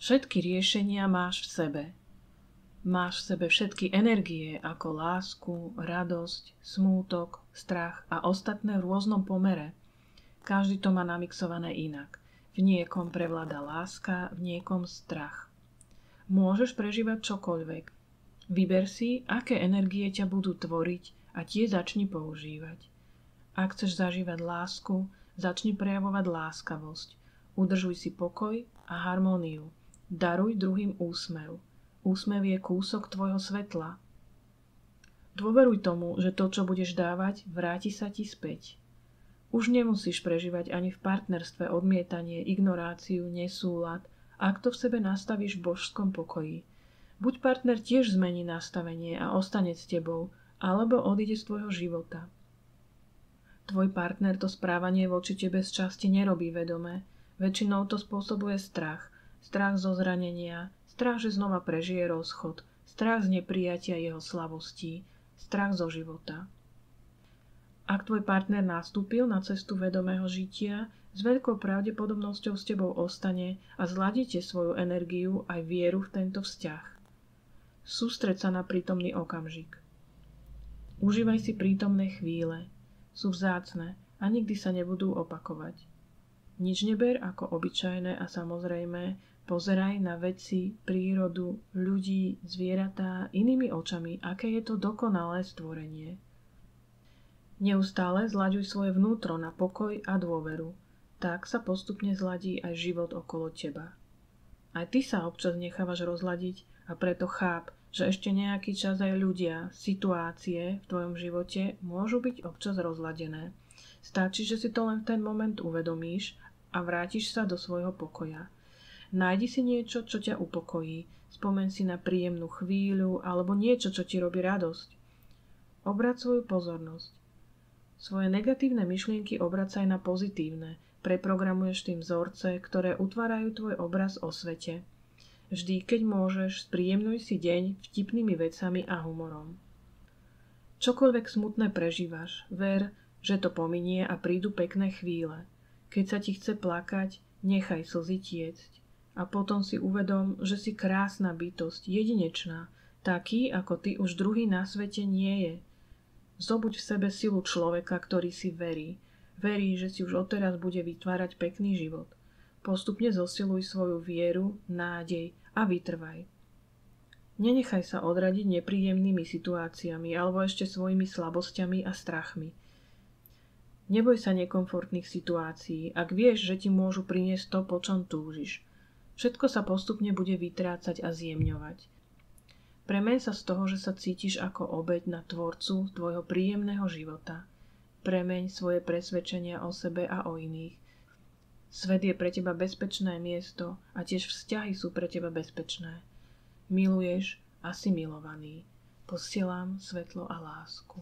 Všetky riešenia máš v sebe. Máš v sebe všetky energie ako lásku, radosť, smútok, strach a ostatné v rôznom pomere. Každý to má namixované inak. V niekom prevláda láska, v niekom strach. Môžeš prežívať čokoľvek. Vyber si, aké energie ťa budú tvoriť a tie začni používať. Ak chceš zažívať lásku, začni prejavovať láskavosť. Udržuj si pokoj a harmóniu. Daruj druhým úsmev. Úsmev je kúsok tvojho svetla. Dôveruj tomu, že to, čo budeš dávať, vráti sa ti späť. Už nemusíš prežívať ani v partnerstve odmietanie, ignoráciu, nesúlad, ak to v sebe nastavíš v božskom pokoji. Buď partner tiež zmení nastavenie a ostane s tebou, alebo odíde z tvojho života. Tvoj partner to správanie voči tebe z časti nerobí vedome. Väčšinou to spôsobuje strach. Strach zo zranenia, strach, že znova prežije rozchod, strach z neprijatia jeho slabostí, strach zo života. Ak tvoj partner nastúpil na cestu vedomého žitia, s veľkou pravdepodobnosťou s tebou ostane a zladíte svoju energiu aj vieru v tento vzťah. Sústreď sa na prítomný okamžik. Užívaj si prítomné chvíle. Sú vzácne a nikdy sa nebudú opakovať. Nič neber ako obyčajné a samozrejmé, pozeraj na veci, prírodu, ľudí, zvieratá inými očami, aké je to dokonalé stvorenie. Neustále zlaďuj svoje vnútro na pokoj a dôveru. Tak sa postupne zladí aj život okolo teba. Aj ty sa občas nechávaš rozladiť a preto cháp, že ešte nejaký čas aj ľudia, situácie v tvojom živote môžu byť občas rozladené. Stačí, že si to len v ten moment uvedomíš a vrátiš sa do svojho pokoja. Nájdi si niečo, čo ťa upokojí. Spomeň si na príjemnú chvíľu alebo niečo, čo ti robí radosť. Obrať svoju pozornosť. Svoje negatívne myšlienky obracaj na pozitívne. Preprogramuješ tým vzorce, ktoré utvárajú tvoj obraz o svete. Vždy, keď môžeš, spríjemňuj si deň vtipnými vecami a humorom. Čokoľvek smutné prežívaš, ver, že to pominie a prídu pekné chvíle. Keď sa ti chce plakať, nechaj slzy tiecť. A potom si uvedom, že si krásna bytosť, jedinečná, taký, ako ty už druhý na svete nie je. Zobuď v sebe silu človeka, ktorý si verí. Verí, že si už odteraz bude vytvárať pekný život. Postupne zosiluj svoju vieru, nádej a vytrvaj. Nenechaj sa odradiť nepríjemnými situáciami alebo ešte svojimi slabosťami a strachmi. Neboj sa nekomfortných situácií, ak vieš, že ti môžu priniesť to, po čom túžiš. Všetko sa postupne bude vytrácať a zjemňovať. Premeň sa z toho, že sa cítiš ako obeť na tvorcu tvojho príjemného života. Premeň svoje presvedčenia o sebe a o iných. Svet je pre teba bezpečné miesto a tiež vzťahy sú pre teba bezpečné. Miluješ a si milovaný. Posielam svetlo a lásku.